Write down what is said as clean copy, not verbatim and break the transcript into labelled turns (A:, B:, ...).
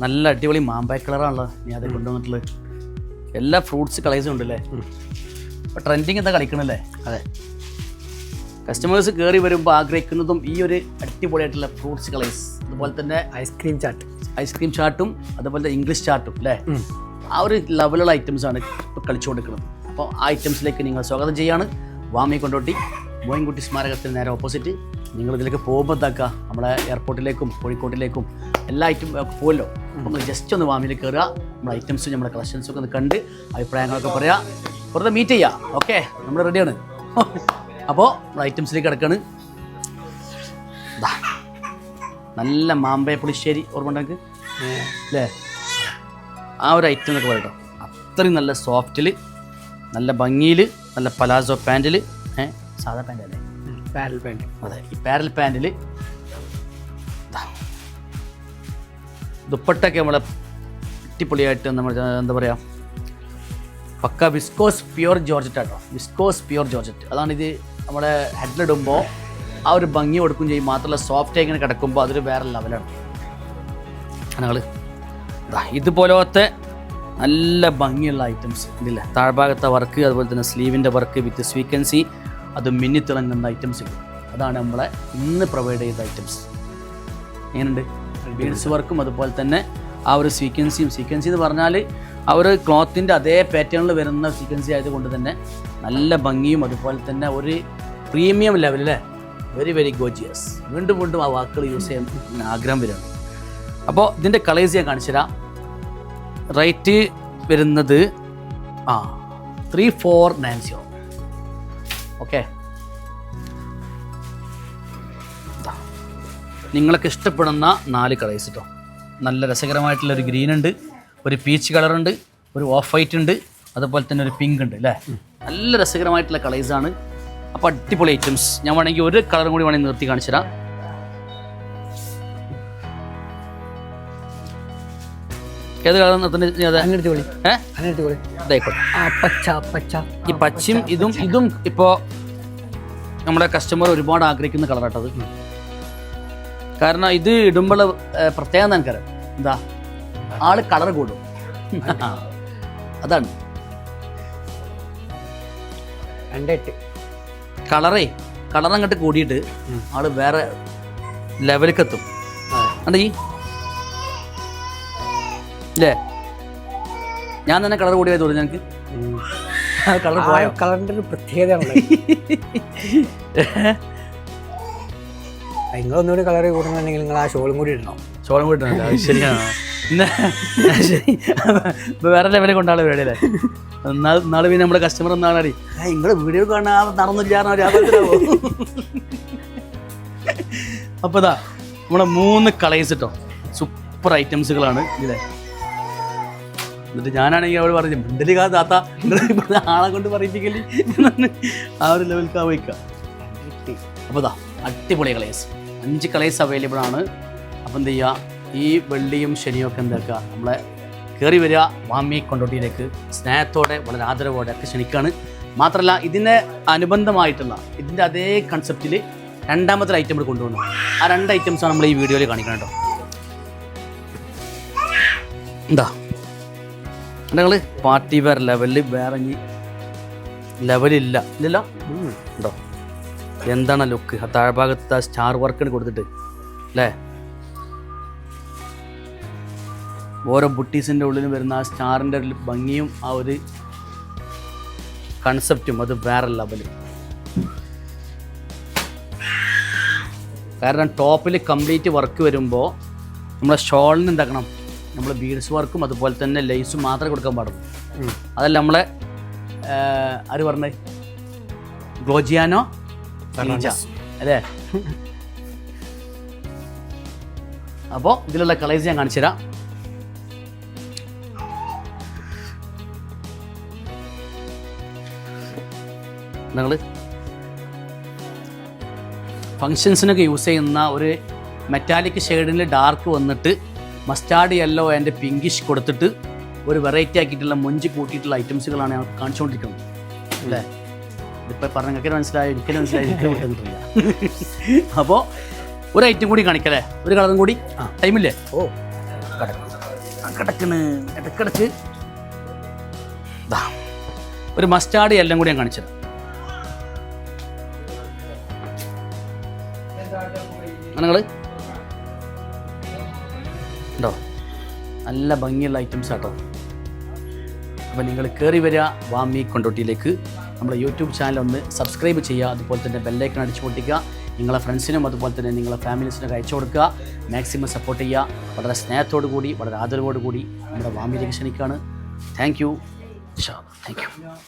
A: നല്ല അടിപൊളി മാമ്പായ കളറാണല്ലോ നീ അത് കൊണ്ടുവന്നിട്ടുള്ളത്. എല്ലാ ഫ്രൂട്ട്സ് കളേഴ്സും ഉണ്ടല്ലേ. ഇപ്പോൾ ട്രെൻഡിങ് എന്താ കളിക്കണല്ലേ?
B: അതെ,
A: കസ്റ്റമേഴ്സ് കയറി വരുമ്പോൾ ആഗ്രഹിക്കുന്നതും ഈ ഒരു അടിപൊളിയായിട്ടുള്ള ഫ്രൂട്ട്സ് കളേഴ്സ്, അതുപോലെ തന്നെ
B: ഐസ്ക്രീം ചാട്ടും
A: അതുപോലെ തന്നെ ഇംഗ്ലീഷ് ചാട്ടും അല്ലേ. ആ ഒരു ലെവലുള്ള ഐറ്റംസാണ് ഇപ്പോൾ കളിച്ചുകൊണ്ടിരിക്കുന്നത്. അപ്പോൾ ആ ഐറ്റംസിലേക്ക് നിങ്ങൾ സ്വാഗതം ചെയ്യാണ്. വാമി കൊണ്ടോട്ടി മോയിൻകുട്ടി സ്മാരകത്തിന് നേരെ ഓപ്പോസിറ്റ്. നിങ്ങൾ ഇതിലേക്ക് പോകുമ്പോൾ എന്താക്കുക, നമ്മളെ എയർപോർട്ടിലേക്കും കോഴിക്കോട്ടിലേക്കും എല്ലാ ഐറ്റം പോകുമല്ലോ. നമ്മൾ ജസ്റ്റ് ഒന്ന് വാമിയിലേക്ക് കയറുക, നമ്മുടെ ഐറ്റംസും നമ്മുടെ കളക്ഷൻസും ഒക്കെ ഒന്ന് കണ്ട് അഭിപ്രായങ്ങളൊക്കെ പറയുക, വെറുതെ മീറ്റ് ചെയ്യുക. ഓക്കെ, നമ്മൾ റെഡിയാണ്. അപ്പോൾ നമ്മൾ ഐറ്റംസിലേക്ക് കിടക്കാണ്. നല്ല മാമ്പയ പുളിശ്ശേരി ഓർമ്മ ഉണ്ടെങ്കിൽ അല്ലേ, ആ ഒരു ഐറ്റം എന്നൊക്കെ പറയട്ടോ. അത്രയും നല്ല സോഫ്റ്റിൽ, നല്ല ഭംഗിയിൽ, നല്ല പലാസോ പാൻറ്റിൽ, സാധാ പാൻ്റ് അല്ലേ,
B: പാരൽ പാൻറ്.
A: അതെ, ഈ പാരൽ പാൻറ്റിൽ ദുപ്പട്ടൊക്കെ നമ്മളെ അടിപൊളിയായിട്ട് നമ്മൾ എന്താ പറയുക, പക്ക വിസ്കോസ് പ്യുവർ ജോർജറ്റ് ആട്ടോ. വിസ്കോസ് പ്യുവർ ജോർജറ്റ്, അതാണ് ഇത് നമ്മളെ ഹെഡിലിടുമ്പോൾ ആ ഒരു ഭംഗി കൊടുക്കും ചെയ്യും. മാത്രമല്ല സോഫ്റ്റ് ഇങ്ങനെ കിടക്കുമ്പോൾ അതൊരു വേറെ ലെവലാണ്. ഞങ്ങൾ ഇതുപോലത്തെ നല്ല ഭംഗിയുള്ള ഐറ്റംസ് ഇതില്ല. താഴ്ഭാഗത്തെ വർക്ക്, അതുപോലെ തന്നെ സ്ലീവിൻ്റെ വർക്ക് വിത്ത് സ്വീക്കൻസി, അത് മിന്നിത്തിളങ്ങുന്ന ഐറ്റംസുകൾ, അതാണ് നമ്മളെ ഇന്ന് പ്രൊവൈഡ് ചെയ്ത ഐറ്റംസ്. എങ്ങനെയുണ്ട്? ബീഡ്സ് വർക്കും അതുപോലെ തന്നെ ആ ഒരു സീക്വൻസി എന്ന് പറഞ്ഞാൽ ആ ഒരു ക്ലോത്തിൻ്റെ അതേ പാറ്റേണിൽ വരുന്ന സീക്വൻസി ആയതുകൊണ്ട് തന്നെ നല്ല ഭംഗിയും അതുപോലെ തന്നെ ഒരു പ്രീമിയം ലെവലിലെ വെരി വെരി ഗോജിയസ്. വീണ്ടും വീണ്ടും ആ വാക്കുകൾ യൂസ് ചെയ്യാൻ ആഗ്രഹം വരികയാണ്. അപ്പോൾ ഇതിൻ്റെ കളേഴ്സ് ഞാൻ കാണിച്ചു തരാം. റേറ്റ് വരുന്നത് 3490. ഓക്കെ, നിങ്ങൾക്ക് ഇഷ്ടപ്പെടുന്ന 4 കളേഴ്സ് കേട്ടോ. നല്ല രസകരമായിട്ടുള്ളൊരു ഗ്രീൻ ഉണ്ട്, ഒരു പീച്ച് കളറുണ്ട്, ഒരു ഓഫ് വൈറ്റ് ഉണ്ട്, അതുപോലെ തന്നെ ഒരു പിങ്ക് ഉണ്ട് അല്ലേ. നല്ല രസകരമായിട്ടുള്ള കളേഴ്സാണ്. അപ്പോൾ അടിപൊളി ഐറ്റംസ്. ഞാൻ വേണമെങ്കിൽ ഒരു കളറും കൂടി വേണമെങ്കിൽ നിർത്തി കാണിച്ചു തരാം. ഏത് കളർ ഈ പച്ചയും ഇതും ഇപ്പോൾ നമ്മുടെ കസ്റ്റമർ ഒരുപാട് ആഗ്രഹിക്കുന്ന കളറാട്ടത്. കാരണം ഇത് ഇടുമ്പോൾ പ്രത്യേകം നമുക്കറിയാം എന്താ, ആള് കളർ കൂടും. അതാണ് കളർ അങ്ങോട്ട് കൂടിയിട്ട് ആള് വേറെ ലെവലിലേക്ക് എത്തും. അതെ ഇല്ലേ, ഞാൻ തന്നെ കളർ കൂടിയായി തോന്നി ഞങ്ങൾക്ക്. കളർ പോയോ?
B: കളറിന്റെ ഒരു പ്രത്യേകതയാണ്. നിങ്ങളൊന്നുകൂടി കളർ കൂടുന്നുണ്ടെങ്കിൽ നിങ്ങൾ ആ ഷോളും കൂടി ഇടണം.
A: ഷോളും കൂടി ഇടണം. ശരിയാണ്. ശരി, വേറെ ലെവലിൽ കൊണ്ടാണ് പരിപാടി അല്ലേ. നാളെ പിന്നെ നമ്മുടെ കസ്റ്റമർ എന്നാണ് അടി നിങ്ങളെ വീഡിയോ കാണാൻ നടന്നില്ലാന്നോ. അപ്പോൾ ഇതാ നമ്മളെ 3 കളേഴ്സ് കേട്ടോ. സൂപ്പർ ഐറ്റംസുകളാണ് ഇല്ലേ. എന്നിട്ട് ഞാനാണെങ്കിൽ അവൾ പറഞ്ഞു മിണ്ടലി കാ താത്ത ആളെ കൊണ്ട് പറയിപ്പിക്കല് ആ ഒരു ലെവലിൽ വയ്ക്കുക. അപ്പോൾ ഇതാ അടിപൊളി കളേഴ്സ്, 5 കളേഴ്സ് അവൈലബിൾ ആണ്. അപ്പോൾ എന്ത് ചെയ്യുക, ഈ വെള്ളിയും ശനിയും ഒക്കെ എന്താക്കുക, നമ്മളെ കയറി വരിക വാമി കൊണ്ടോട്ടിയിലേക്ക് സ്നേഹത്തോടെ വളരെ ആദരവോടെ ഒക്കെ ക്ഷണിക്കുകയാണ്. മാത്രമല്ല ഇതിന് അനുബന്ധമായിട്ടുള്ള ഇതിൻ്റെ അതേ കൺസെപ്റ്റിൽ 2ാമത്തെ ഐറ്റം ഇവിടെ കൊണ്ടുവന്നു. ആ 2 ഐറ്റംസാണ് നമ്മൾ ഈ വീഡിയോയിൽ കാണിക്കണം കേട്ടോ. എന്താ നിങ്ങൾ പാർട്ടി വെയർ ലെവലിൽ വേറെ ലെവലില്ല ഇല്ലല്ലോ ഉണ്ടോ? എന്താണ് ലുക്ക്, ആ താഴ്ഭാഗത്ത് ആ സ്റ്റാർ വർക്കിന് കൊടുത്തിട്ട് അല്ലേ, ഓരോ ബുട്ടീസിൻ്റെ ഉള്ളിൽ വരുന്ന ആ സ്റ്റാറിൻ്റെ ഭംഗിയും ആ ഒരു കൺസെപ്റ്റും അത് വേറെ ലെവൽ. കാരണം ടോപ്പിൽ കംപ്ലീറ്റ് വർക്ക് വരുമ്പോൾ നമ്മളെ ഷോളിന് എന്താക്കണം, നമ്മൾ ബീഡ്സ് വർക്കും അതുപോലെ തന്നെ ലേസും മാത്രമേ കൊടുക്കാൻ പാടുള്ളൂ. അതല്ല നമ്മളെ ആര് പറഞ്ഞേ, ഗ്ലോജിയാനോ അല്ലേ. അപ്പോൾ ഇതിലുള്ള കളേഴ്സ് ഞാൻ കാണിച്ചു തരാം. നിങ്ങൾ ഫങ്ഷൻസിനൊക്കെ യൂസ് ചെയ്യുന്ന ഒരു മെറ്റാലിക് ഷെയ്ഡിൽ ഡാർക്ക് വന്നിട്ട് മസ്റ്റാർഡ് യെല്ലോ ആൻഡ് പിങ്കിഷ് കൊടുത്തിട്ട് ഒരു വെറൈറ്റി ആക്കിയിട്ടുള്ള മൊഞ്ച് കൂട്ടിയിട്ടുള്ള ഐറ്റംസുകളാണ് ഞങ്ങൾക്ക് കാണിച്ചുകൊണ്ടിരിക്കുന്നത് അല്ലേ. ഇതിപ്പോൾ പറഞ്ഞൊക്കെ മനസ്സിലായി, ഒരിക്കലും മനസ്സിലായിട്ടില്ല. അപ്പോൾ ഒരു ഐറ്റം കൂടി കാണിക്കല്ലേ, ഒരു കളറും കൂടി ടൈമില്ലേ.
B: കിടക്കും
A: കിടക്കണ് ഇടക്കിടക്ക് ഒരു മസ്റ്റാർഡ് എല്ലാം കൂടി ഞാൻ കാണിച്ചത്. നിങ്ങൾ ഉണ്ടോ, നല്ല ഭംഗിയുള്ള ഐറ്റംസ് ആട്ടോ. അപ്പോൾ നിങ്ങൾ കയറി വരിക വാമി കൊണ്ടോട്ടിയിലേക്ക്. നമ്മുടെ യൂട്യൂബ് ചാനൽ ഒന്ന് സബ്സ്ക്രൈബ് ചെയ്യുക, അതുപോലെ തന്നെ ബെല്ലൈക്കൺ അടിച്ചു പൊട്ടിക്കുക. നിങ്ങളെ ഫ്രണ്ട്സിനും അതുപോലെ തന്നെ നിങ്ങളെ ഫാമിലീസിനൊക്കെ അയച്ചു കൊടുക്കുക. മാക്സിമം സപ്പോർട്ട് ചെയ്യുക. വളരെ സ്നേഹത്തോടു കൂടി വളരെ ആദരവോടു കൂടി നമ്മുടെ വാമിയിലേക്ക് ക്ഷണിക്കുകയാണ്. Thank you. Thank you.